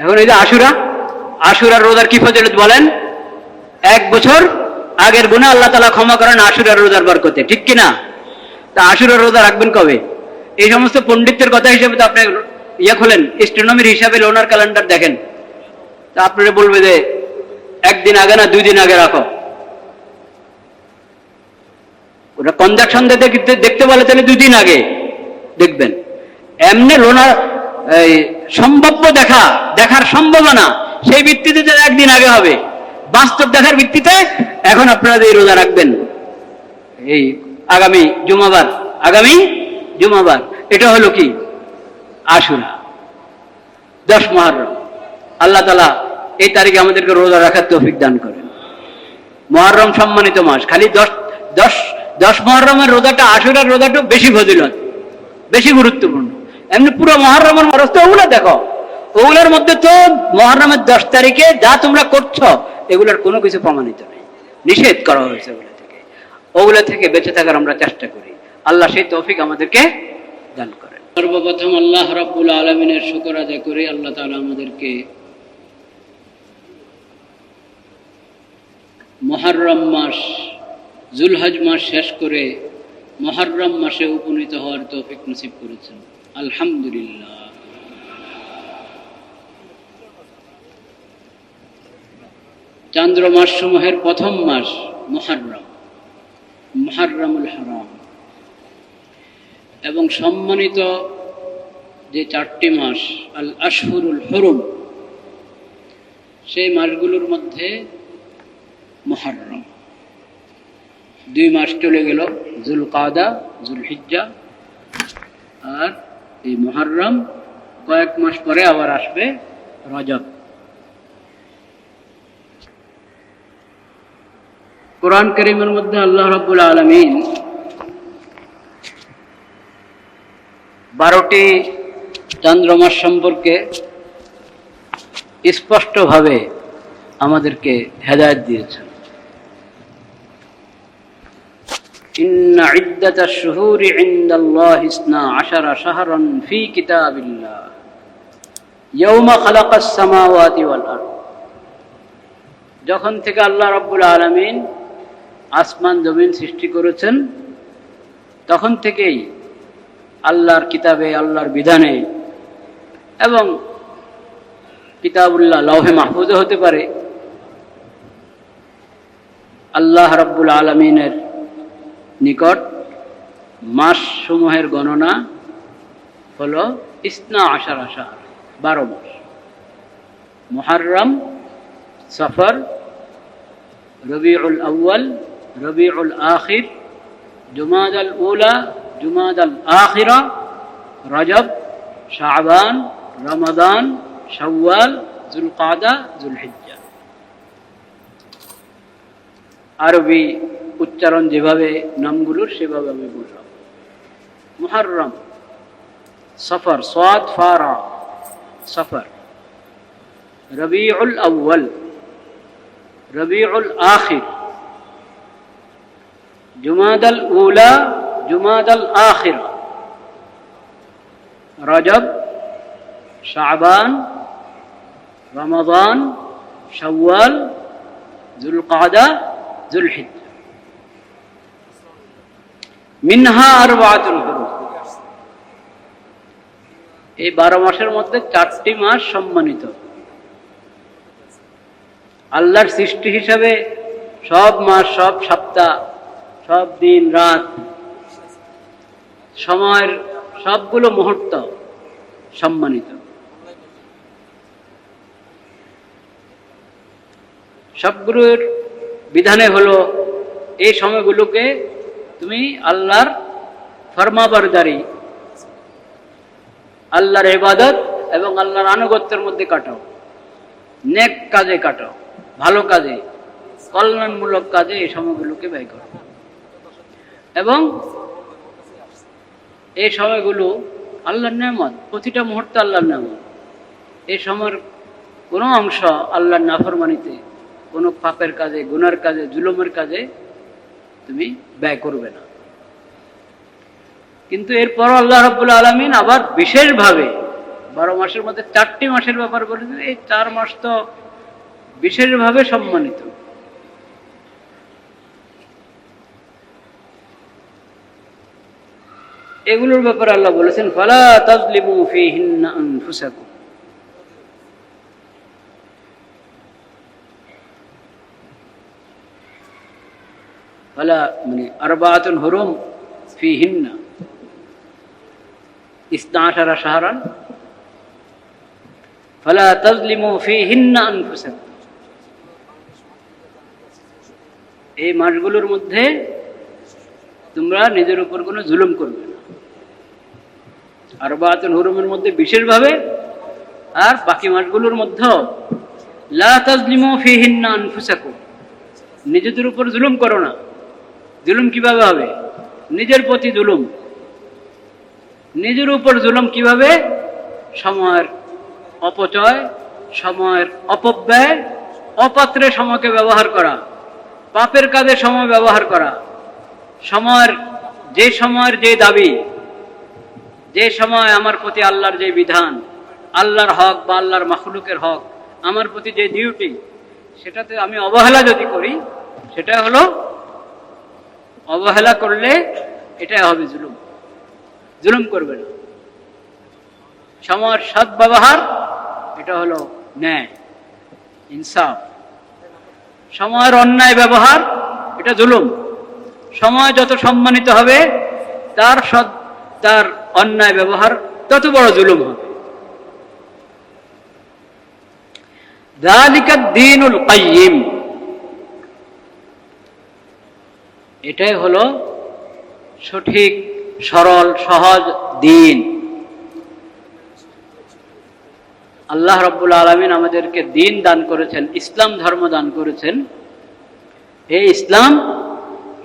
এখন এই যে আশুরার রোজার কি ফজিলত বলেন? 1 বছর আগের গুনাহ আল্লাহ তাআলা ক্ষমা করেন আশুরার রোজার বরকতে, ঠিক কি না? তা আশুরার রোজা রাখবেন কবে? এই সমস্ত পণ্ডিতদের কথা হিসেবে তো আপনি খোলেন, অ্যাস্ট্রোনমির হিসাবে লোনার ক্যালেন্ডার দেখেন, তা আপনারা বলবে যে 1 দিন আগে না 2 দিন আগে রাখো। ওটা কনজাকশন দেখতে বলে তাহলে 2 দিন আগে দেখবেন। এমনি লোনার সম্ভাব্য দেখার সম্ভাবনা সেই ভিত্তিতে 1 দিন আগে হবে, বাস্তব দেখার ভিত্তিতে এখন আপনারা এই রোজা রাখবেন এই আগামী জুমাবার। এটা হলো কি? আশুরা, 10 মুহররম। আল্লাহ তাআলা এই তারিখে আমাদেরকে রোজা রাখার তৌফিক দান করেন। মুহররম সম্মানিত মাস, খালি 10 মুহররমের রোজাটা, আশুরার রোজাটা বেশি ফজিলত, বেশি গুরুত্বপূর্ণ। এমনি পুরো মুহররমের খরচ তো ওগুলো দেখো, ওগুলোর মধ্যে তো মুহররমের 10 তারিখে যা তোমরা করছো এগুলোর কোনো কিছু প্রমাণিত নেই, নিষেধ করা হয়েছে। ওগুলো থেকে বেঁচে থাকার আমরা চেষ্টা করি। আল্লাহ সেই তৌফিক আমাদেরকে দান করেন। সর্বপ্রথম আল্লাহ রাব্বুল আলামিনের শুকর আদায় করি, আল্লাহ তাআলা আমাদেরকে মুহররম মাস, যুলহজ মাস শেষ করে মুহররম মাসে উপনীত হওয়ার তৌফিক নসিব করেছেন, আলহামদুলিল্লাহ। চান্দ্র মাস সমূহের প্রথম মাস মুহররমুল হারাম, এবং সম্মানিত যে 4টি মাস আল আশহুরুল হুরুম, সেই মাসগুলোর মধ্যে মুহররম। 2 মাস চলে গেল, যুলকাদা, যুলহিজ্জা, আর এই মুহররম। কয়েক মাস পরে আবার আসবে রজব। কোরআন কারীমের মধ্যে আল্লাহ রাব্বুল আলামিন 12টি চন্দ্রমাস সম্পর্কে স্পষ্টভাবে আমাদেরকে হেদায়েত দিয়েছেন। ইন্না ইদ্দাতাশ শুহুরি ইনদাল্লাহি 12 শাহরান ফি কিতাবিল্লাহ ইয়াওমা খালাকাস সামাওয়াতি ওয়াল আরদ। যখন থেকে আল্লাহ রাব্বুল আলামিন আসমান জমিন সৃষ্টি করেছেন, তখন থেকেই আল্লাহর কিতাবে, আল্লাহর বিধানে, এবং কিতাবুল্লাহ লৌহে মাহফুজে হতে পারে, আল্লাহ রাব্বুল আলামিনের নিকট মাস সমূহের গণনা হলো 12 শাহর, 12 মাস। মুহররম, সফর, রবিউল আউয়াল, রবিউল আখির, জুমাদাল উলা, জুমাদাল আখিরা, রজব, শাবান, রমাদান, শাওয়াল, যুলকাদা, যুলহিজ্জা। আরবি উচ্চারণ যেভাবে নামগুলোর সেভাবে আমি বললাম। মুহররম, সফর, সাদ ফারা, সফর, রবিউল আউয়াল, রবিউল আখির, জুমাদাল উলা, জুমাদাল আখিরা, রজব, শাবান, রমাদান, শাওয়াল, যুলকাদা, যুলহিজ্জা। মিনহা আরবাতুল হুরুম। এই 12 মাসের মধ্যে 4টি মাস সম্মানিত। আল্লাহর সৃষ্টি হিসাবে সব মাস, সব সপ্তাহ, সব দিন রাত, সময়ের সবগুলো মুহূর্ত সম্মানিত। সবগুলোর বিধানে হলো এই সময়গুলোকে তুমি আল্লাহর ফরমাবরদারি, আল্লাহর ইবাদত এবং আল্লাহর আনুগত্যের মধ্যে কাটাও, নেক কাজে কাটাও, ভালো কাজে, কল্যাণমূলক কাজে এই সময়গুলোকে ব্যয় করো। এবং এই সময়গুলো আল্লাহর নেয়ামত, প্রতিটা মুহূর্ত আল্লাহর নেয়ামত। এই সময়ের কোনো অংশ আল্লাহর নাফরমানিতে, কোনো পাপের কাজে, গুনার কাজে, জুলুমের কাজে তুমি ব্যয় করবে না। কিন্তু এরপর আল্লাহ রাব্বুল আলামিন আবার বিশেষভাবে 12 মাসের মধ্যে 4টি মাসের ব্যাপার বলেছেন। এই 4 মাস তো বিশেষভাবে সম্মানিত। এগুলোর ব্যাপারে আল্লাহ বলেছেন ফালা তাজলিমু ফীহিন্না আনফুসাকুম। ফালা মানে আরবাআতুন হুরুম ফীহিন্না 12 শাহরান ফালা তাজলিমু ফীহিন্না আনফুসাকুম। এই মাসগুলোর মধ্যে তোমরা নিজের উপর কোনো জুলুম করবে না। আরবাআতুন হুরুমের মধ্যে বিশেষভাবে, আর বাকি মাসগুলোর মধ্যে লা তাজলিমু ফীহিন্না আনফুসাকুম, নিজেদের উপর জুলুম করো না। জুলুম কিভাবে হবে? নিজের প্রতি জুলুম। নিজের উপর জুলুম কিভাবে? সময়ের অপচয়, সময়ের অপব্যয়, অপাত্রে সময়কে ব্যবহার করা, পাপের কাজে সময় ব্যবহার করা, সময়ের যে দাবি, যে সময় আমার প্রতি আল্লাহর যে বিধান, আল্লাহর হক বা আল্লাহর মাখলুকের হক, আমার প্রতি যে ডিউটি, সেটাতে আমি অবহেলা যদি করি, সেটা হলো অবহেলা করলে এটাই হবে জুলুম। জুলুম করবে না। সময়ের সদ্ব্যবহার, এটা হলো ন্যায়, ইনসাফ। সময়ের অন্যায় ব্যবহার, এটা জুলুম। সময় যত সম্মানিত হবে, তার অন্যায় ব্যবহার তত বড় জুলুম হবে। যালিকা দ্বীনুল কাইয়্যিম, এটাই হলো সঠিক, সরল, সহজ দিন। আল্লাহ রাব্বুল আলামিন আমাদেরকে দিন দান করেছেন, ইসলাম ধর্ম দান করেছেন। এই ইসলাম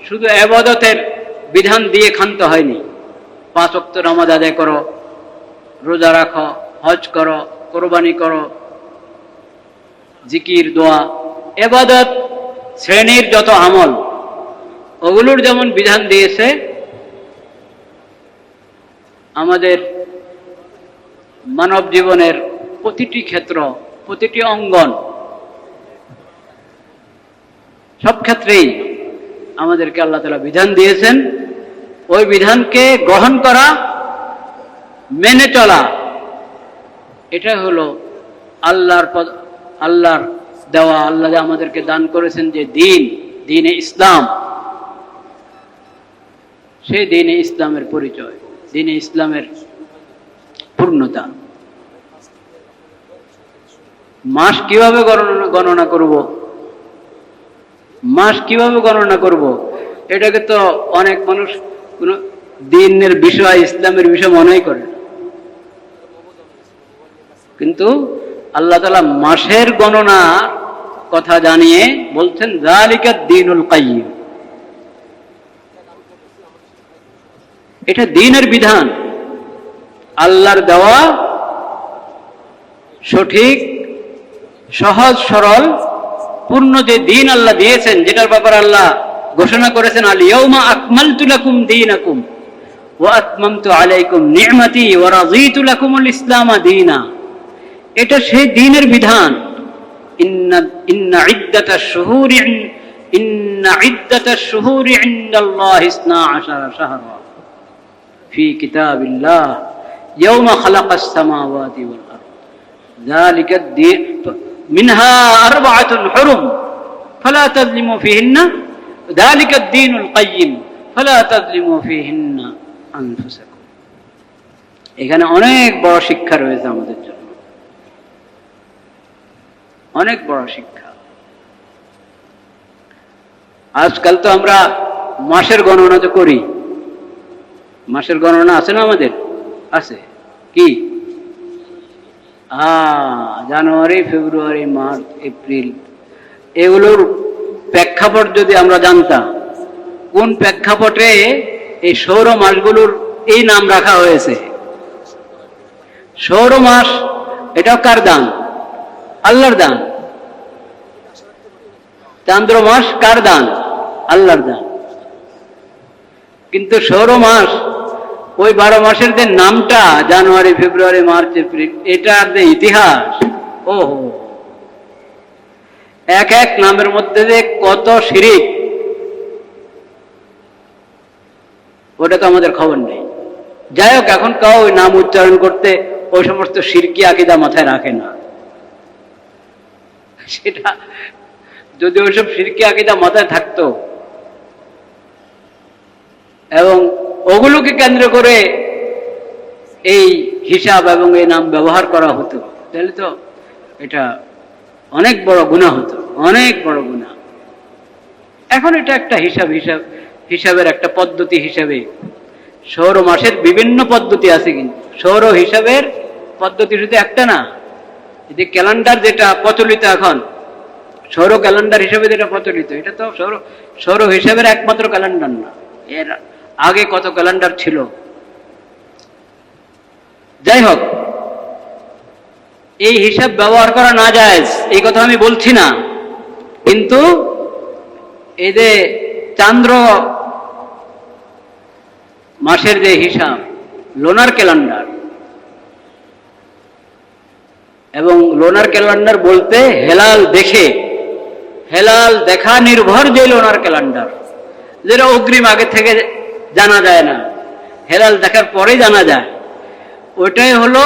শুধু ইবাদতের বিধান দিয়ে ক্ষান্ত হয়নি। 5 ওয়াক্ত নামাজ আদায় করো, রোজা রাখো, হজ করো, কোরবানি করো, জিকির, দোয়া, ইবাদত শ্রেণীর যত আমল, ওগুলোর যেমন বিধান দিয়েছে, আমাদের মানব জীবনের প্রতিটি ক্ষেত্র, প্রতিটি অঙ্গন, সব ক্ষেত্রেই আমাদেরকে আল্লাহ তাআলা বিধান দিয়েছেন। ওই বিধানকে গ্রহণ করা, মেনে চলা, এটা হলো আল্লাহর দেওয়া, আল্লাহ আমাদেরকে দান করেছেন যে দ্বীনে ইসলাম। সেই দ্বীনে ইসলামের পরিচয়, দ্বীনে ইসলামের পূর্ণতা। মাস কিভাবে গণনা করব? মাস কিভাবে গণনা করব? এটাকে তো অনেক মানুষ কোন দ্বীনের বিষয়, ইসলামের বিষয় মনেই করে না। কিন্তু আল্লাহ তাআলা মাসের গণনা কথা জানিয়ে বলছেন যালিকা দ্বীনুল কাইয়্যিম, এটা দ্বীনের বিধান, আল্লাহর দেওয়া সঠিক, সহজ, সরল, পূর্ণ যে দ্বীন আল্লাহ দিয়েছেন, যেটার ব্যাপারে আল্লাহ ঘোষণা করেছেন আল ইয়াউমা আকমালতু লাকুম দীনাকুম ওয়া আতমামতু আলাইকুম নি'মাতি ওয়া রাযীতু লাকুমুল ইসলামা দীনা। এটা সেই দ্বীনের বিধান। ইন্না ইদ্দাতাশ শুহুরি ইনদাল্লাহি 12 শাহরা ফি কিতাবিল্লাহ ইয়াওমা খালাকাস সামাওয়াতি ওয়াল আরদ যালিকা দ্বীন মিনহা আরবাআতুন হুরুম ফালা তাযলিমু ফীহিন্না যালিকা দ্বীনুল কাইয়্যিম ফালা তাযলিমু ফীহিন্না আনফুসাকুম। এখানে অনেক বড় শিক্ষা রয়েছে আমাদের জন্য, অনেক বড় শিক্ষা। আজকাল তো আমরা মাসের গণনা তো করি, মাসের গণনা আছে না আমাদের? আছে। কি? জানুয়ারি, ফেব্রুয়ারি, মার্চ, এপ্রিল, এগুলোর প্রেক্ষাপট যদি আমরা জানতাম, কোন প্রেক্ষাপটে এই সৌর মাসগুলোর এই নাম রাখা হয়েছে। সৌর মাস এটাও কার দান? আল্লাহর দান। চান্দ্র মাস কার দান? আল্লাহর দান। কিন্তু সৌর মাস ওই 12 মাসের যে নামটা জানুয়ারি, ফেব্রুয়ারি, মার্চ, এপ্রিল, এটার যে ইতিহাস, ওহো, এক এক নামের মধ্যে যে কত শিরিক, ওটা তো আমাদের খবর নেই। যাই হোক, এখন কেউ ওই নাম উচ্চারণ করতে ওই সমস্ত শিরকি আকীদা মাথায় রাখে না। সেটা যদি ওইসব শিরকি আকীদা মাথায় থাকতো এবং ওগুলোকে কেন্দ্র করে এই হিসাব এবং এই নাম ব্যবহার করা হতো, তাহলে তো এটা অনেক বড় গুনাহ হতো, অনেক বড় গুনাহ। এখন এটা একটা হিসাবের একটা পদ্ধতি হিসাবে, সৌর মাসের বিভিন্ন পদ্ধতি আছে, কিন্তু সৌর হিসাবের পদ্ধতি শুধু একটা না। যে ক্যালেন্ডার যেটা প্রচলিত এখন, সৌর ক্যালেন্ডার হিসেবে যেটা প্রচলিত, এটা তো সৌর হিসাবের একমাত্র ক্যালেন্ডার না, এর আগে কত ক্যালেন্ডার ছিল। যাই হোক, এই হিসাব ব্যবহার করা না জায়েজ এই কথা আমি বলছি না, কিন্তু এই যে চান্দ্র মাসের যে হিসাব, লোনার ক্যালেন্ডার, এবং লোনার ক্যালেন্ডার বলতে হেলাল দেখে, হেলাল দেখা নির্ভর যে লোনার ক্যালেন্ডার, যেটা অগ্রিম আগে থেকে জানা যায় না, হেলাল দেখার পরে জানা যায়, ওইটাই হলো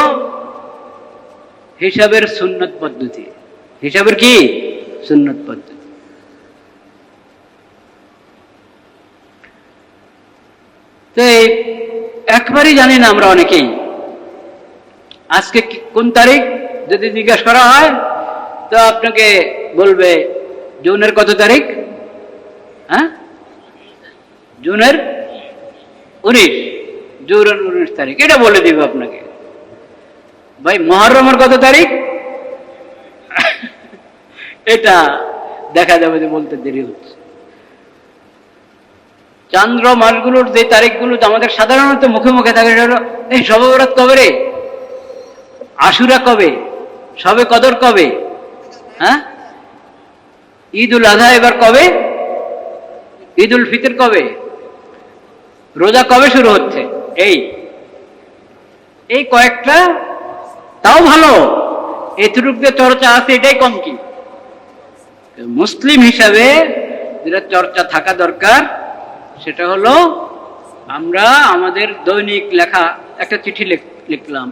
হিসাবের সুন্নত পদ্ধতি। হিসাবের কি সুন্নত পদ্ধতি। তো একবারই জানি না আমরা অনেকেই, আজকে কোন তারিখ যদি জিজ্ঞাসা করা হয় তো আপনাকে বলবে জুনের কত তারিখ, হ্যাঁ, জুনের 19, জুনের 19 তারিখ, এটা বলে দিব আপনাকে। ভাই মুহররমের কত তারিখ, এটা দেখা যাবে যে বলতে দেরি হচ্ছে। চান্দ্র মাসগুলোর যে তারিখগুলো আমাদের সাধারণত মুখে মুখে থাকে, এই শবে বরাত কবে রে, আশুরা কবে, শবে কদর কবে, হ্যাঁ, ঈদ উল আজহা এবার কবে, ঈদ উল ফিতর কবে, রোজা কবে শুরু হচ্ছে, এই কয়েকটা, তাও ভালো, এতটুকু যে চর্চা আছে এটাই কম। কি মুসলিম হিসাবে যেটা চর্চা থাকা দরকার সেটা হলো, আমরা আমাদের দৈনিক লেখা একটা চিঠি লিখলাম,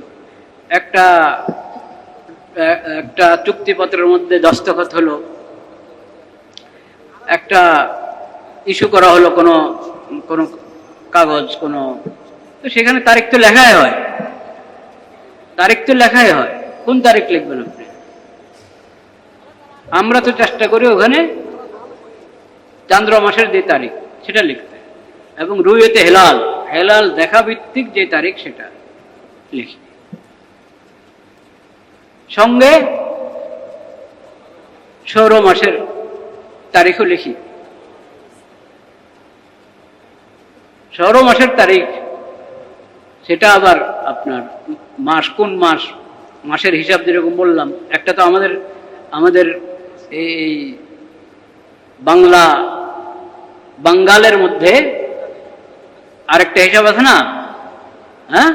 একটা চুক্তিপত্রের মধ্যে দস্তখত হলো, একটা ইস্যু করা হলো কোনো কাগজ, তো সেখানে তারিখ তো লেখাই হয়, তারিখ তো লেখাই হয়। কোন তারিখ লিখবেন আপনি? আমরা তো চেষ্টা করি ওখানে চান্দ্র মাসের যে তারিখ সেটা লিখতে, এবং রুইয়েতে হেলাল দেখা ভিত্তিক যে তারিখ সেটা লিখি, সঙ্গে সৌর মাসের তারিখও লিখি। সৌর মাসের তারিখ সেটা আবার আপনার মাস, কোন মাসের হিসাব যেরকম বললাম, একটা তো আমাদের এই বাঙ্গালের মধ্যে আরেকটা হিসাব আছে না, হ্যাঁ,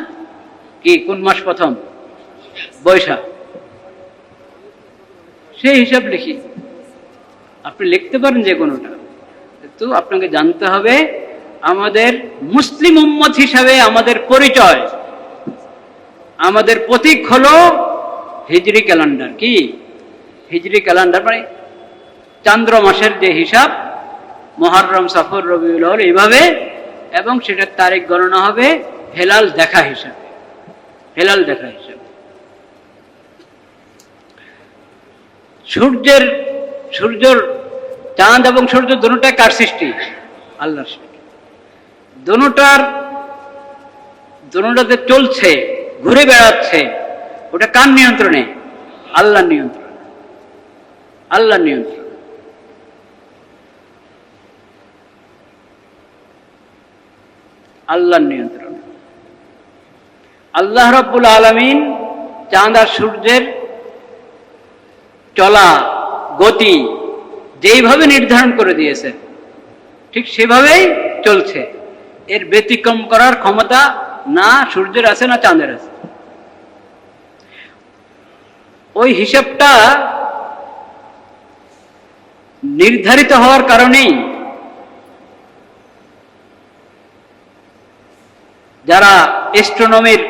কি কোন মাস প্রথম, বৈশাখ, সেই হিসাব লিখি। আপনি লিখতে পারেন যে কোনোটা, কিন্তু আপনাকে জানতে হবে আমাদের মুসলিম উম্মত হিসাবে আমাদের পরিচয়, আমাদের প্রতীক হলো হিজরি ক্যালেন্ডার। কি হিজরি ক্যালেন্ডার মানে চান্দ্র মাসের যে হিসাব, মুহররম, সফর, রবিউল আউয়াল এইভাবে, এবং সেটার তারিখ গণনা হবে হেলাল দেখা হিসাবে, হেলাল দেখা হিসাবে। সূর্যের চাঁদ এবং সূর্য দুটোটাই কার সৃষ্টি? আল্লাহর সৃষ্টি। দুটোটাতে চলছে, ঘুরে বেড়াচ্ছে, ওটা কার নিয়ন্ত্রণে? আল্লাহর নিয়ন্ত্রণে, আল্লাহর নিয়ন্ত্রণ। আল্লাহর নিয়ন্ত্রণ। আল্লাহ রাব্বুল আলামিন চাঁদ আর সূর্যের চলা গতি যেইভাবে নির্ধারণ করে দিয়েছেন ঠিক সেভাবেই চলছে, এর ব্যতিক্রম করার ক্ষমতা না সূর্যের আছে না চাঁদের আছে। ওই হিসাবটা নির্ধারিত হওয়ার কারণেই যারা অ্যাস্ট্রোনমির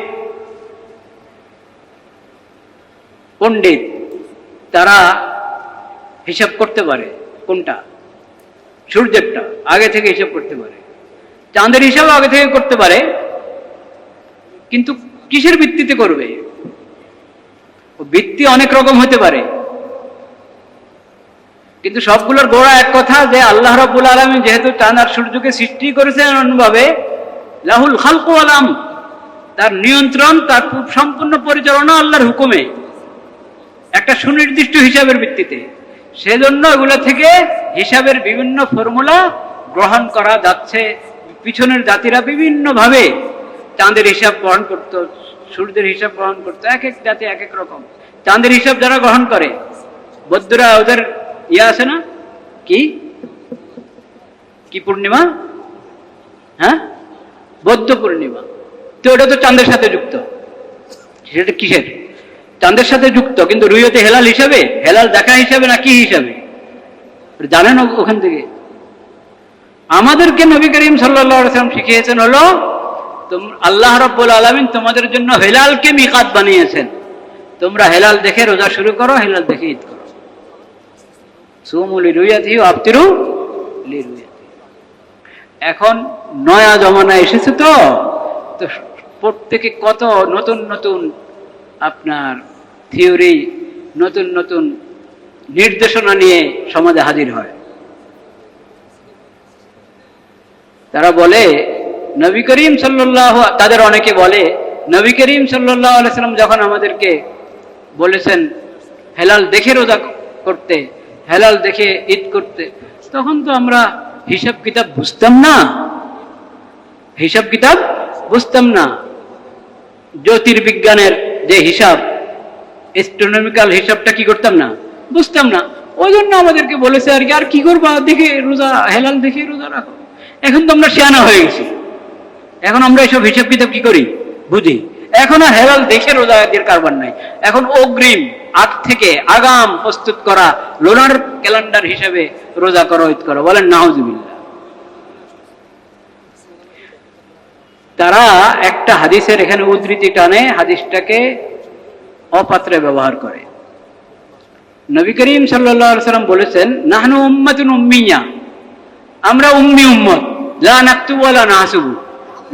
পণ্ডিত তারা হিসাব করতে পারে কোনটা সূর্যেরটা আগে থেকে হিসাব করতে পারে, চাঁদের হিসাব আগে থেকে করতে পারে, কিন্তু কিসের ভিত্তিতে করবে? ভিত্তি অনেক রকম হতে পারে, কিন্তু সবগুলোর গোড়া এক কথা যে আল্লাহ রাব্বুল আলামিন যেহেতু চাঁদ আর সূর্যকে সৃষ্টি করেছেন এমনভাবে, লাহুল খালকু ওয়াল আমর, তার নিয়ন্ত্রণ, তার সম্পূর্ণ পরিচালনা আল্লাহর হুকুমে, একটা সুনির্দিষ্ট হিসাবের ভিত্তিতে। সেজন্য এগুলো থেকে হিসাবের বিভিন্ন ফর্মুলা গ্রহণ করা যাচ্ছে। পিছনের জাতিরা বিভিন্ন ভাবে চাঁদের হিসাব গ্রহণ করত, সূর্যের হিসাব গ্রহণ করতো, এক এক জাতি এক এক রকম। চাঁদের হিসাব যারা গ্রহণ করে, বৌদ্ধরা, ওদের আছে না, কি কি পূর্ণিমা, হ্যাঁ বৌদ্ধ পূর্ণিমা, তো ওটা তো চাঁদের সাথে যুক্ত। সেটা কিসের? চাঁদের সাথে যুক্ত, কিন্তু রুইয়তে হেলাল হিসাবে, হেলাল দেখা হিসাবে না কি হিসাবে জানেন ওখান থেকে? আমাদেরকে নবী করিম সাল্লাল্লাহু আলাইহি ওয়াসাল্লাম শিখিয়েছেন হলো আল্লাহ রাব্বুল আলামিন তোমাদের জন্য হেলালকে মিকাত বানিয়েছেন, তোমরা হেলাল দেখে রোজা শুরু করো, হেলাল দেখে ঈদ করো। সুমু লিরুয়াতিহি ওয়া আফতিরু লিরুয়াতিহি। এখন নয়া জমানা এসেছে, তো প্রত্যেকে কত নতুন নতুন আপনার থিওরি, নতুন নতুন নির্দেশনা নিয়ে সমাজে হাজির হয়। তারা বলে নবী করিম সাল্লাল্লাহু, তাদের অনেকে বলে নবী করিম সাল্লাল্লাহু আলাইহি সাল্লাম যখন আমাদেরকে বলেছেন হেলাল দেখে রোজা করতে, হেলাল দেখে ঈদ করতে, তখন তো আমরা হিসাব কিতাব বুঝতাম না, হিসাব কিতাব বুঝতাম না। জ্যোতির্বিজ্ঞানের যে হিসাব, অ্যাস্ট্রোনমিক্যাল হিসাবটা কি করতাম না, বুঝতাম না। ওই জন্য আমাদেরকে বলেছে আর কি, আর কি করবা, দেখে রোজা, হেলাল দেখে রোজা রাখো। এখন তো আমরা শিয়ানা হয়ে গেছি, এখন আমরা এসব হিসাব কিতাব কি করি, বুঝি। এখন আর হেলাল দেখে রোজাদের কারবার নাই, এখন অগ্রিম আগ থেকে আগাম প্রস্তুত করা লোনার ক্যালেন্ডার হিসেবে রোজা করো, ঈদ করো। বলেন নাউজুবিল্লাহ। তারা একটা হাদিসের এখানে উদ্ধৃতি টানে, হাদিসটাকে অপাত্রে ব্যবহার করে। নবী করিম সাল্লাল্লাহু আলাইহি সাল্লাম বলেছেন নাহনু উম্মাতুন উম্মিয়া, আমরা উম্মি উম্মত, লা নাকতুবু ওয়া লা নাহসুবু,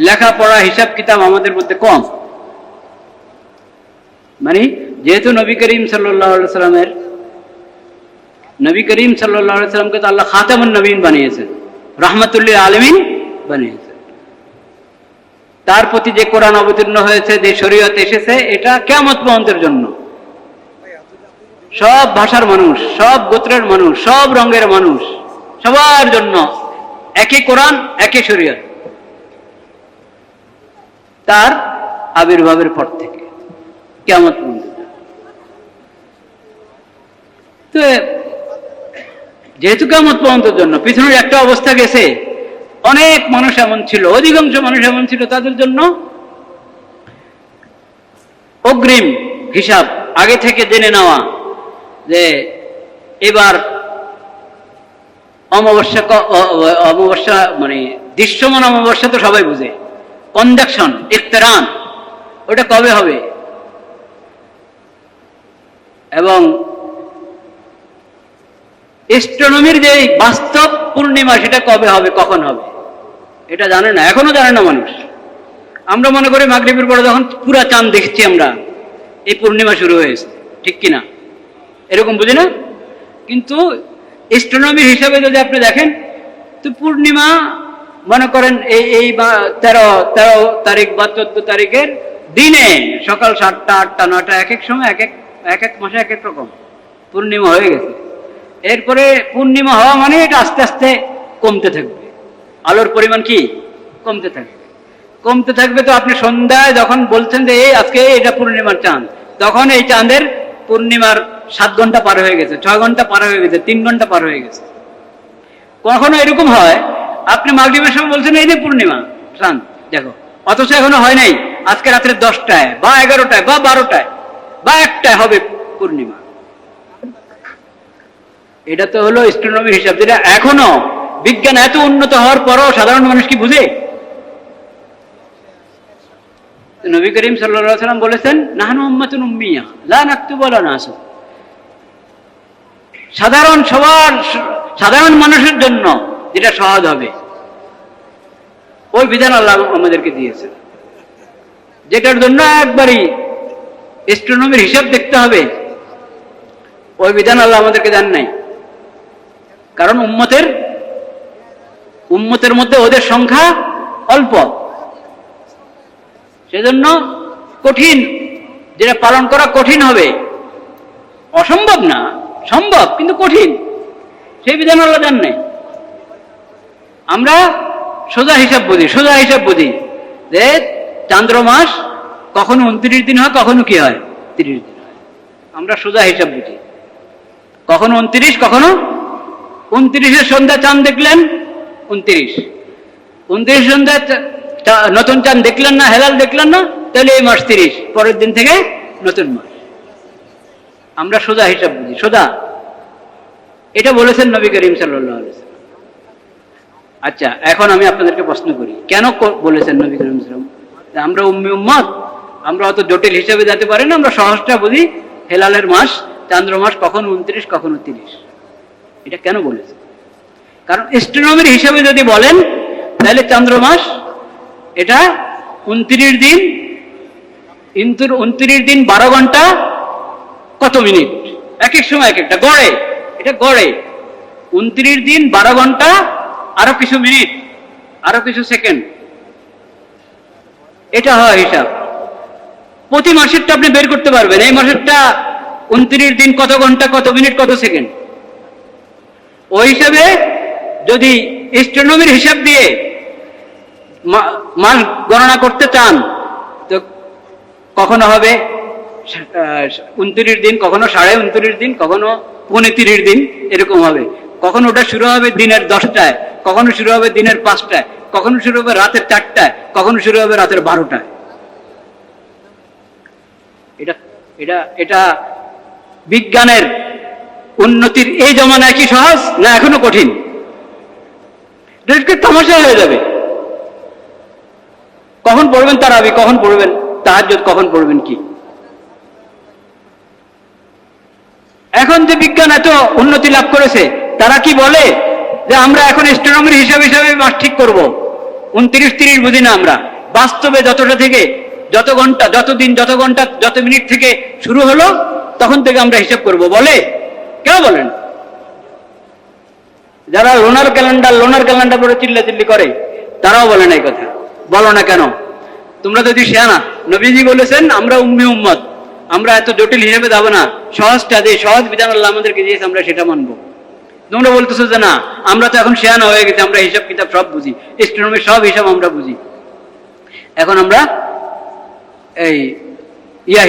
লেখাপড়া হিসাব কিতাব আমাদের মধ্যে কম। মানে যেহেতু নবী করিম সাল্লাল্লাহু আলাইহি সাল্লামের, নবী করিম সাল্লাল্লাহু আলাইহি সাল্লামকে তো আল্লাহ খাতামুন নবীন বানিয়েছেন, রাহমাতুল লিল আলামিন বানিয়েছেন। তার প্রতি যে কোরআন অবতীর্ণ হয়েছে, যে শরীয়ত এসেছে, এটা কিয়ামত পর্যন্তের জন্য। সব ভাষার মানুষ, সব গোত্রের মানুষ, সব রঙের মানুষ, সবার জন্য একই কোরআন, একই শরীয়ত। তার আবির্ভাবের পর থেকে কিয়ামত পর্যন্ত। তো যেহেতু কিয়ামত পর্যন্তের জন্য, পিছনের একটা অবস্থা গেছে, অনেক মানুষ এমন ছিল, অধিকাংশ মানুষ এমন ছিল, তাদের জন্য অগ্রিম হিসাব আগে থেকে জেনে নেওয়া যে এবার অমাবস্যা, অমাবস্যা মানে দৃশ্যমান অমাবস্যা তো সবাই বুঝে, কনজাকশন, ইকতেরান, ওটা কবে হবে, এবং অ্যাস্ট্রোনমির যে বাস্তব পূর্ণিমা সেটা কবে হবে, কখন হবে, এটা জানে না, এখনো জানে না মানুষ। আমরা মনে করি মাগরিবের পরে যখন পুরা চাঁদ দেখছি আমরা, এই পূর্ণিমা শুরু হয়েছে, ঠিক কিনা, এরকম বুঝি না। কিন্তু অ্যাস্ট্রোনমির হিসাবে যদি আপনি দেখেন, তো পূর্ণিমা মনে করেন এই 13 তারিখ বা 14 তারিখের দিনে সকাল 7টা, 8টা, 9টা, এক এক সময় এক এক মাসে এক এক রকম পূর্ণিমা হয়ে গেছে। এরপরে পূর্ণিমা হওয়া মানে এটা আস্তে আস্তে কমতে থাকবে, আলোর পরিমাণ কি কমতে থাকবে, কমতে থাকবে। তো আপনি সন্ধ্যায় যখন বলছেন যে এই আজকে এটা পূর্ণিমার চাঁদ, তখন এই চাঁদের পূর্ণিমার 7 ঘন্টা পার হয়ে গেছে, 6 ঘন্টা পার হয়ে গেছে, 3 ঘন্টা পার হয়ে গেছে। কখনো এরকম হয়, আপনি মাগরিবের সময় বলছেন এই যে পূর্ণিমা চাঁদ দেখো, অথচ এখনো হয় নাই। আজকে রাত্রে 10টায় বা 11টায় বা 12টায় বা 1টায় হবে পূর্ণিমা। এটা তো হলো অ্যাস্ট্রোনমির হিসাব, যেটা এখনো বিজ্ঞান এত উন্নত হওয়ার পরও সাধারণ মানুষ কি বুঝে? নবী করিম সাল্লাল্লাহু আলাইহি ওয়াসাল্লাম বলেছেন, নাহনু উম্মাতুন উম্মিয়া লা নাকতুবু ওয়া লা নাহসুব। সাধারণ মানুষের জন্য যেটা সহজ হবে ওই বিধান আল্লাহ আমাদেরকে দিয়েছেন। যেটার জন্য একবারই অ্যাস্ট্রোনমির হিসাব দেখতে হবে, ওই বিধান আল্লাহ আমাদেরকে দেন নাই। কারণ উম্মতের মধ্যে ওদের সংখ্যা অল্প, সেজন্য কঠিন, যেটা পালন করা কঠিন হবে। অসম্ভব না, সম্ভব কিন্তু কঠিন, সেই বিধান আল্লাহ দেন নাই। আমরা সোজা হিসাব বুঝি যে চান্দ্র মাস কখনো 29 দিন হয়, কখনো কি হয় 30 দিন হয়। আমরা সোজা হিসাব বুঝি, কখনো 29, কখনো 29 সন্ধ্যা চাঁদ দেখলেন 29 সন্ধ্যা নতুন চাঁদ দেখলেন না, হেলাল দেখলেন না, তাহলে এই মাস 30, পরের দিন থেকে নতুন মাস। আমরা সোজা হিসাব বুঝি, সোজা। এটা বলেছেন নবী করিম সাল্লাল্লাহু আলাইহি ওয়াসাল্লাম। আচ্ছা, এখন আমি আপনাদেরকে প্রশ্ন করি, কেন বলেছেন নবী করিম সাল্লাল্লাহু আলাইহি ওয়াসাল্লাম? আমরা উম্মি উম্মত, আমরা অত জটিল হিসাবে যেতে পারি না, আমরা সহজটা বুঝি। হেলালের মাস, চান্দ্র মাস কখনো 29, কখনো 30। এটা কেন বলেছেন? কারণ অ্যাস্ট্রোনমির হিসাবে যদি বলেন তাহলে চান্দ্র মাস এটা 29 দিন, কিন্তু 29 দিন 12 ঘন্টা কত মিনিট, এক এক সময় এক একটা, গড়ে এটা গড়ে 29 দিন 12 ঘন্টা আরো কিছু মিনিট, আরো কিছু সেকেন্ড, এটা হয় হিসাব। প্রতি মাসেরটা আপনি বের করতে পারবেন, এই মাসেরটা 29 দিন কত ঘন্টা, কত মিনিট, কত সেকেন্ড। ওই হিসাবে যদি অ্যাস্ট্রোনমির হিসাব দিয়ে মাস গণনা করতে চান, তো কখনো হবে 29 দিন, কখনো 29.5 দিন, কখনো 29 দিন, এরকম হবে। কখনো ওটা শুরু হবে দিনের 10টায়, কখনো শুরু হবে দিনের 5টায়, কখনো শুরু হবে রাতের 4টায়, কখনো শুরু হবে রাতের 12টায়। এটা বিজ্ঞানের উন্নতির এই জমানায় কি সহজ না এখনো কঠিন? তামাশা হয়ে যাবে। কখন পড়বেন তারাবি, কখন পড়বেন তাহাজ্জুদ, কখন পড়বেন কি? এখন যে বিজ্ঞান এত উন্নতি লাভ করেছে, তারা কি বলে যে আমরা এখন অ্যাস্ট্রোনমির হিসাবে মাস ঠিক করব, 29-30 বুঝি না আমরা। বাস্তবে যতটা থেকে, যত ঘন্টা, যত দিন, যত ঘন্টা, যত মিনিট থেকে শুরু হলো, তখন থেকে আমরা হিসাব করব বলে। কেন বলেন? যারা লোনার ক্যালেন্ডার পরে চিল্লাচিল্লি করে, তারাও বলে না এই কথা। বলো না কেন? তোমরা যদি শিয়ানা, নবীজি বলেছেন আমরা উম্মি উম্মত, আমরা এত জটিল হিসেবে যাবো না, সহজটা যে সহজ বিধান আল্লাহ আমাদেরকে দিয়েছে আমরা সেটা মানবো। তোমরা বলতেছো যে না, আমরা তো এখন শিয়ানা হয়ে গেছি, আমরা হিসাব কিতাব সব বুঝি, অ্যাস্ট্রোনমির সব হিসাব আমরা বুঝি, এখন আমরা এই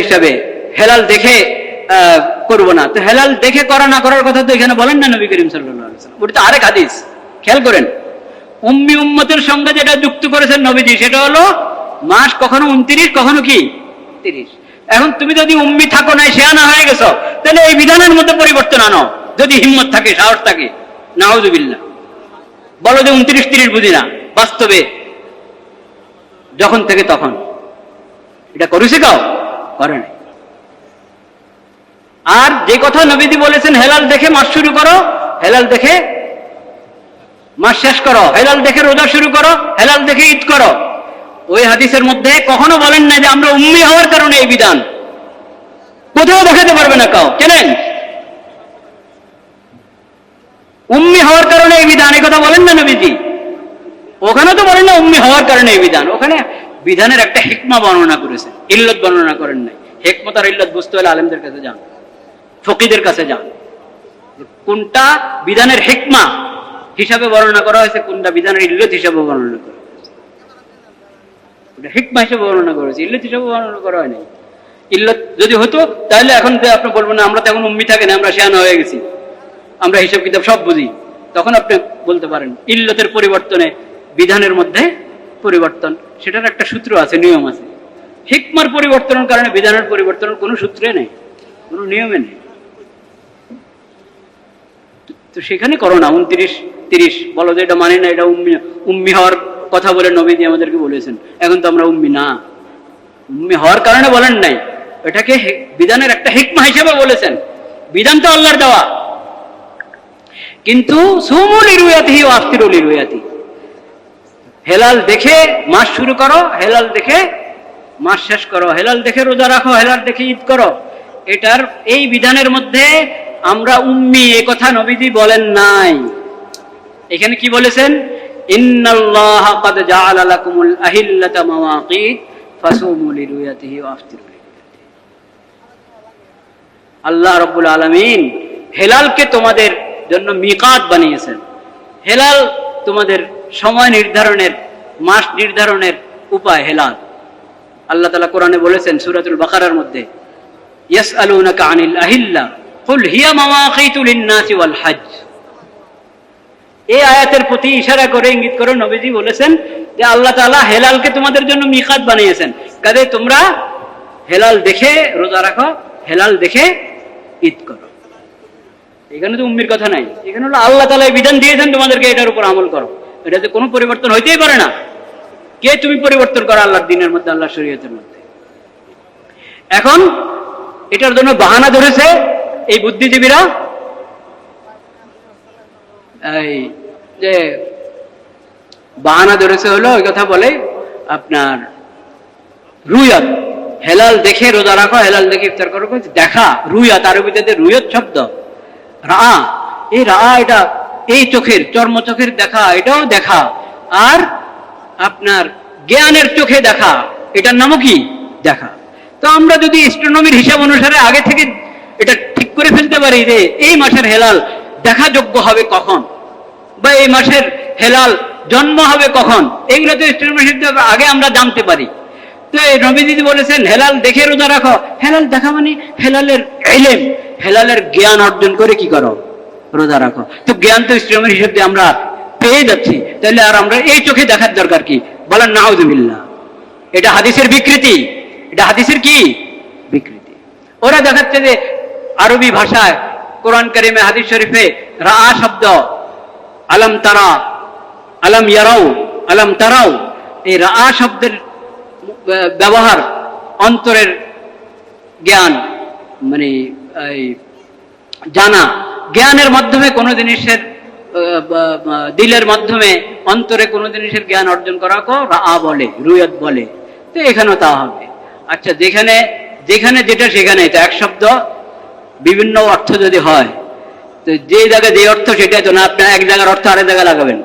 হিসাবে হেলাল দেখে করবো না। তো হেলাল দেখে করা না করার কথা তো এখানে বলেন না নবী করিম সাল্লাল্লাহু আলাইহি ওয়াসাল্লাম। ওটা তো আরেক হাদিস, খেয়াল করেন। উম্মি উম্মতের সঙ্গে যেটা যুক্ত করেছেন নবীজি, সেটা হলো মাস কখনো 29, কখনো কি 30। এখন তুমি যদি উম্মি থাকো না, শিয়ানা হয়ে গেছো, তাহলে এই বিধানের মধ্যে পরিবর্তন আনো, যদি হিম্মত থাকে, সাহস থাকে। নাউযুবিল্লাহ। বলো যে 29-30 বুঝি না, বাস্তবে যখন থেকে তখন। এটা করেছে কাউ? করে না। আর যে কথা নবীজি বলেছেন হেলাল দেখে মাস শুরু করো, হেলাল দেখে মাস শেষ করো, হেলাল দেখে রোজা শুরু করো, হেলাল দেখে ঈদ করো, ওই হাদিসের মধ্যে কখনো বলেন না যে আমরা উম্মি হওয়ার কারণে এই বিধান। কোথাও দেখাতে পারবে না কাউ। কেনেন? উম্মি হওয়ার কারণে এই বিধান, এই কথা বলেন না নবীজি। ওখানে তো বলেন না উম্মি হওয়ার কারণে এই বিধান, ওখানে বিধানের একটা হিকমা বর্ণনা করেছেন, ইল্লত বর্ণনা করেন নাই। হিকমত আর ইল্লত বুঝতে হলে আলেমদের কাছে যান, ফকিদের কাছে যান। কোনটা বিধানের হিকমা হিসাবে বর্ণনা করা হয়েছে, কোনটা বিধানের ইল্লত হিসাবে বর্ণনা করা হয়েছে। ওটা হিকমা হিসেবে বর্ণনা করেছে, ইল্লত হিসাবে বর্ণনা করা হয় নাই। ইল্লত যদি হতো তাহলে এখন আপনি বলবেন না আমরা তো এখন উম্মি থাকি না, আমরা শিয়ানা হয়ে গেছি, আমরা হিসাব কিতাব সব বুঝি, তখন আপনি বলতে পারেন। ইল্লতের পরিবর্তনে বিধানের মধ্যে পরিবর্তন, সেটার একটা সূত্র আছে, নিয়ম আছে। হিকমার পরিবর্তনের কারণে বিধানের পরিবর্তনের কোনো সূত্রে নেই, কোনো নিয়মে নেই। তো সেখানে করো না 29-30 বলো যে এটা মানে না, এটা উম্মি হওয়ার কথা বলে নবীজি আমাদেরকে বলেছেন। এখন তো আমরা উম্মি না, উম্মি হওয়ার কারণে বলেন নাই, এটাকে বিধানের একটা হিকমা হিসেবে বলেছেন। বিধান তো আল্লাহর দেওয়া, কিন্তু সুমু লিরুয়াতিহি ওয়া আফতিরু লিরুয়াতিহি, হেলাল দেখে মাস শুরু করো, হেলাল দেখে মাস শেষ করো, হেলাল দেখে রোজা রাখো, হেলাল দেখে ঈদ করো। এটার এই বিধানের মধ্যে আমরা উম্মি এ কথা নবীজি বলেন নাই। এখানে কি বলেছেন? ইন্নাল্লাহা ক্বাদ জাআলা লাকুমুল আহিল্লাতা মাওয়াকিত ফাসুমু লিরুয়াতিহি ওয়া আফতিরু লিরুয়াতিহি। আল্লাহ রাব্বুল আলামিন হেলালকে তোমাদের জন্য মিকাত বানিয়েছেন। হেলাল তোমাদের সময় নির্ধারণের, মাস নির্ধারণের উপায় হেলাল। আল্লাহ তাআলা কোরআনে বলেছেন সূরাতুল বাকারার মধ্যে, ইয়াসআলুনাকা আনিল আহিল্লা কুল হিয়া মাওয়াকিতু লিন-নাসি ওয়াল হজ। এই আয়াতের প্রতি ইশারা করে, ইঙ্গিত করে নবীজি বলেছেন যে আল্লাহ তাআলা হেলালকে তোমাদের জন্য মিকাত বানিয়েছেন, কাজে তোমরা হেলাল দেখে রোজা রাখো, হেলাল দেখে ঈদ করো। এখানে তো উম্মির কথা নাই, এখানে হলো আল্লাহ তাআলা বিধান দিয়েছেন তোমাদেরকে এটার উপর আমল করো। এটাতে কোনো পরিবর্তন হইতেই পারে না। কে তুমি পরিবর্তন করো আল্লাহর দিনের মধ্যে, আল্লাহর শরীয়তের মধ্যে? এখন এটার জন্য বাহানা ধরেছে এই বুদ্ধিজীবীরা, এই যে বাহানা ধরেছে হলো ওই কথা বলে আপনার রুয়াত, হেলাল দেখে রোজা রাখো, হেলাল দেখে ইফতার করো। দেখা, রুয়াত আরবিতে রুয়াত শব্দ, রা, এই রা এটা এই চোখের, চর্ম চোখের দেখা, এটাও দেখা। আর আপনার জ্ঞানের চোখে দেখা, এটার নামও কি? দেখা। তো আমরা যদি অ্যাস্ট্রোনমির হিসাব অনুসারে আগে থেকে এটা ঠিক করে ফেলতে পারি যে এই মাসের হেলাল দেখা যোগ্য হবে কখন, বা এই মাসের হেলাল জন্ম হবে কখন, এইগুলো তো অ্যাস্ট্রোনমির হিসাবে আগে আমরা জানতে পারি। তো এই নবীজি বলেছেন হেলাল দেখে রোজা রাখো। হেলাল দেখা মানে হেলালের ইলম, হেলালের জ্ঞান অর্জন করে কি করো? রোজা রাখো। তো জ্ঞান তো ইসলামের হিসাব দিয়ে আমরা পেয়ে যাচ্ছি, তাহলে আর আমরা এই চোখে দেখার দরকার কি? বলেন নাউযুবিল্লাহ। এটা হাদিসের বিকৃতি, এটা হাদিসের কি বিকৃতি। ওরা দেখাচ্ছে যে আরবি ভাষায় কোরআন কারিমে, হাদিস শরীফে রা শব্দ, আলম তারা, আলম ইয়ারাও, আলম তারাও, এই রা শব্দের ব্যবহার অন্তরের জ্ঞান, মানে জানা, জ্ঞানের মাধ্যমে কোনো জিনিসের, দিলের মাধ্যমে অন্তরে কোনো জিনিসের জ্ঞান অর্জন করাকে রা বলে, রুয়াত বলে। তো এখানেও তা হবে। আচ্ছা, যেখানে যেখানে যেটা সেখানে তো এক শব্দ বিভিন্ন অর্থ যদি হয়, তো যে জায়গায় যে অর্থ সেটাই তো না। আপনার এক জায়গার অর্থ আরেক জায়গায় লাগাবেন,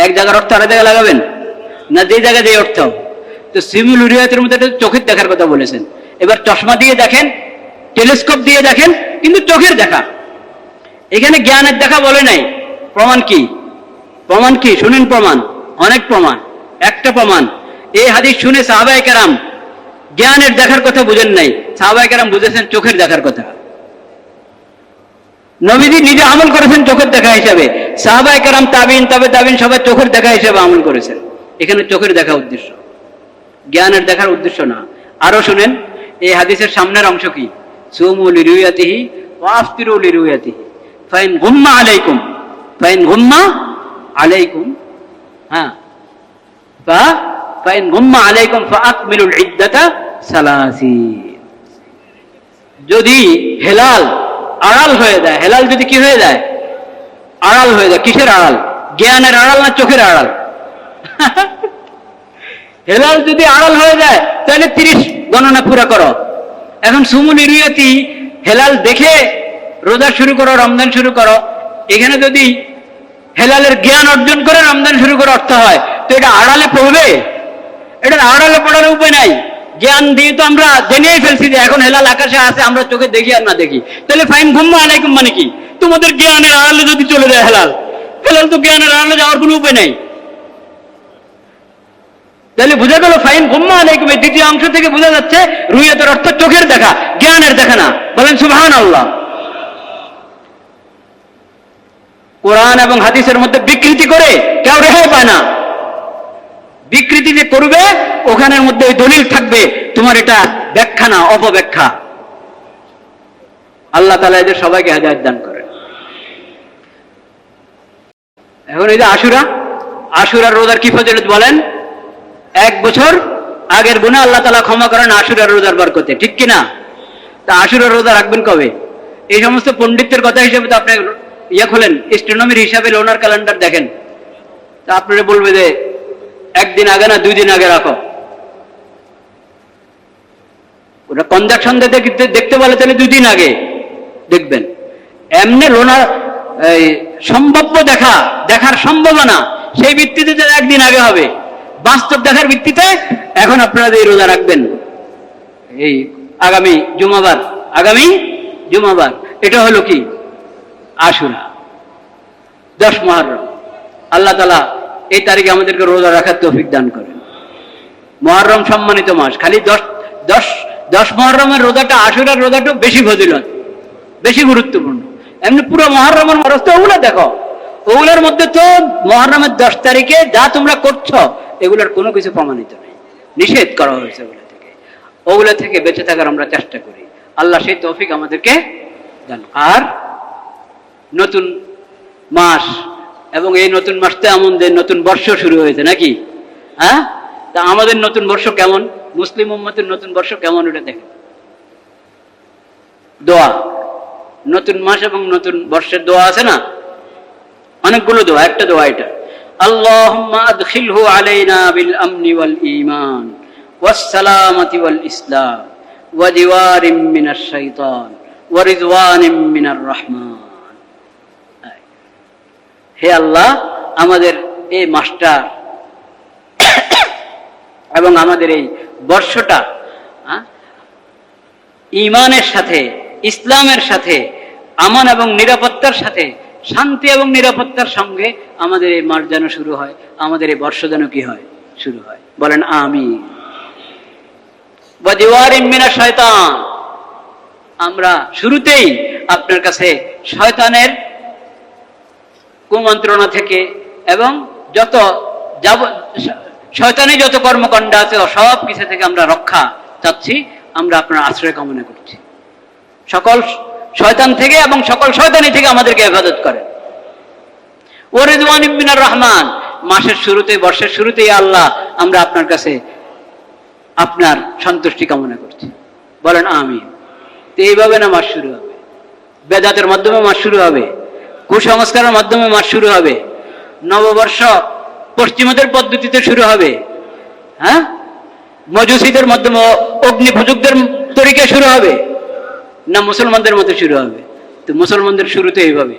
এক জায়গার অর্থ আরেক জায়গায় লাগাবেন না, যে জায়গায় যে অর্থ। তো সিমুল রুয়াতের মধ্যে চোখের দেখার কথা বলেছেন। এবার চশমা দিয়ে দেখেন, টেলিস্কোপ দিয়ে দেখেন, কিন্তু চোখের দেখা। এখানে জ্ঞানের দেখা বলে নাই। প্রমাণ কি? প্রমাণ কি? শুনেন প্রমাণ, অনেক প্রমাণ। একটা প্রমাণ, এই হাদিস শুনে সাহাবায়ে কেরাম জ্ঞানের দেখার কথা বুঝেন নাই, সাহাবায়ে কেরাম বুঝেছেন চোখের দেখার কথা। নবীজি নিজে আমল করেছেন চোখের দেখা হিসাবে, সাহাবায়ে কেরাম, তাবিন, তবে তাবিন সবাই চোখের দেখা হিসাবে আমল করেছেন। এখানে চোখের দেখা উদ্দেশ্য, জ্ঞানের দেখার উদ্দেশ্য না। আরো শুনেন, এই হাদিসের সামনের অংশ কি? সুমু লিরুয়াতিহি ওয়া আফতিরু লিরুয়াতিহি ফাইন গুম্মা আলাইকুম, ফাইন গুম্মা আলাইকুম, হ্যাঁ, ফাইন গুম্মা আলাইকুম ফাআকমিলুল ইদ্দাতা সালাসিন। যদি হেলাল আড়াল হয়ে যায়, হেলাল যদি কি হয়ে যায়? আড়াল হয়ে যায়। কিসের আড়াল? জ্ঞানের আড়াল না চোখের আড়াল? হেলাল যদি আড়াল হয়ে যায় তাহলে 30 গণনা পুরা করো। এখন সুমু লিরুয়াতি, হেলাল দেখে রোজা শুরু করো, রমজান শুরু করো। এখানে যদি হেলালের জ্ঞান অর্জন করে রমজান শুরু করে অর্থ হয়, তো এটা আড়ালে পড়বে? এটা আড়ালে পড়ার উপায় নাই। জ্ঞান দিয়ে তো আমরা জেনেই ফেলছি যে এখন হেলাল আকাশে আছে, আমরা চোখে দেখি আর না দেখি। তাহলে ফাইন গুম্মা আলাইকুম মানে কি? তোমাদের জ্ঞানের আড়ালে যদি চলে যায় হেলাল, হেলাল তো জ্ঞানের আড়ালে যাওয়ার কোনো উপায় নাই। তাহলে বুঝা গেল ফাইন গুম্মা আলাইকুম এর দ্বিতীয় অংশ থেকে বোঝা যাচ্ছে রুয়াতের অর্থ চোখের দেখা, জ্ঞানের দেখা না। বলেন সুবহানাল্লাহ। কোরআন এবং হাদিসের মধ্যে বিকৃতি করে কেউ রেহাই পায় না। বিকৃতি যে করবে ওখানের মধ্যে ওই দলিল থাকবে, তোমার এটা ব্যাখ্যা না অপব্যাখ্যা। আল্লাহ তাআলা এদের সবাইকে হেদায়েত দান করেন। এখন এই যে আশুরার রোজার কি ফজিলত বলেন? 1 বছর আগের গুনাহ আল্লাহ তাআলা ক্ষমা করেন আশুরার রোজার বরকতে, ঠিক কিনা? তা আশুরার রোজা রাখবেন কবে? এই সমস্ত পণ্ডিতদের কথা হিসেবে তো আপনি খোলেন, স্ট্রোনমির হিসাবে লোনার ক্যালেন্ডার দেখেন, তা আপনারা বলবে যে 1 দিন আগে না 2 দিন আগে রাখো। ওটা কনজাকশন দেখতে বলে তাহলে 2 দিন আগে দেখবেন। এমনি লোনার সম্ভাব্য দেখার সম্ভাবনা সেই ভিত্তিতে 1 দিন আগে হবে, বাস্তব দেখার ভিত্তিতে এখন আপনারা যে রোজা রাখবেন এই আগামী জুমাবার, এটা হলো কি? আশুরা, 10 মুহররম। আল্লাহ তাআলা এই তারিখে আমাদেরকে রোজা রাখার তৌফিক দান করেন। মুহররম সম্মানিত মাস, খালি 10 মুহররমের রোজাটা, আশুরার রোজাটা বেশি ফজিলত, বেশি গুরুত্বপূর্ণ। এমনি পুরো মুহররমের মাস তো ওগুলো দেখো, ওগুলোর মধ্যে তো মুহররমের 10 তারিখে যা তোমরা করছো এগুলোর কোনো কিছু প্রমাণিত নেই, নিষেধ করা হয়েছে। ওগুলো থেকে বেঁচে থাকার আমরা চেষ্টা করি। আল্লাহ সেই তৌফিক আমাদেরকে দেন। আর নতুন মাস, এবং এই নতুন মাসটা আমাদের নতুন বর্ষ শুরু হয়েছে নাকি? হ্যাঁ, তা আমাদের নতুন বর্ষ কেমন? মুসলিম উম্মতের নতুন বর্ষ কেমন ওটা দেখেন। দোয়া, নতুন মাস এবং নতুন বর্ষের দোয়া আছে না, অনেকগুলো দোয়া, একটা দোয়া এটা, আল্লাহুম্মা আদখিলহু আলাইনা বিল আমনি ওয়াল ঈমান ওয়াস সালামাতি ওয়াল ইসলাম ওয়া দিওয়ারিম মিনাশ শাইতান ওয়া রিদওয়ানিম মিনার রহমান। হে আল্লাহ, আমাদের এই মাসটা এবং আমাদের এই বর্ষটা ঈমানের সাথে, ইসলামের সাথে, আমান এবং নিরাপত্তার সাথে, শান্তি এবং নিরাপত্তার সঙ্গে আমাদের এই মাস যেন শুরু হয়, আমাদের এই বর্ষ যেন কি হয়? শুরু হয়। বলেন আমিন। ওয়া দিওয়ারিম মিনাশ শাইতান, আমরা শুরুতেই আপনার কাছে শয়তানের কুমন্ত্রণা থেকে এবং শয়তানি যত কর্মকাণ্ড আছে সব কিছু থেকে আমরা রক্ষা চাচ্ছি, আমরা আপনার আশ্রয় কামনা করছি। সকল শয়তান থেকে এবং সকল শয়তানি থেকে আমাদেরকে হেফাজত করেন। ওয়া রিদওয়ানিম মিনার রহমান, মাসের শুরুতে, বর্ষের শুরুতেই আল্লাহ আমরা আপনার কাছে আপনার সন্তুষ্টি কামনা করছি। বলেন আমিন। তো এইভাবে না মাস শুরু হবে? বেদাতের মাধ্যমে মাস শুরু হবে, কুসংস্কারের মাধ্যমে মাস শুরু হবে, নববর্ষ পশ্চিমাদের পদ্ধতিতে শুরু হবে, হ্যাঁ, মজুসীদের মাধ্যমে, অগ্নিপূজকদের তরিকা শুরু হবে, না মুসলমানদের মধ্যে শুরু হবে? তো মুসলমানদের শুরুতে এইভাবে।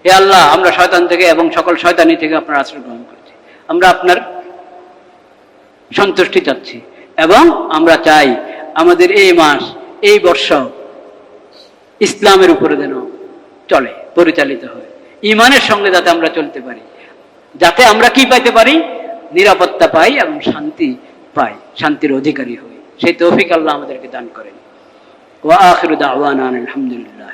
হে আল্লাহ, আমরা শয়তান থেকে এবং সকল শয়তানি থেকে আপনার আশ্রয় গ্রহণ করছি, আমরা আপনার সন্তুষ্টি চাচ্ছি, এবং আমরা চাই আমাদের এই মাস, এই বর্ষ ইসলামের উপরে যেন চলে, পরিচালিত হয়, ঈমানের সঙ্গে যাতে আমরা চলতে পারি, যাতে আমরা কি পাইতে পারি? নিরাপত্তা পাই এবং শান্তি পাই, শান্তির অধিকারী হই। সেই তৌফিক আল্লাহ আমাদেরকে দান করেন। ওয়া আখিরু দাওয়ানা আলহামদুলিল্লাহ।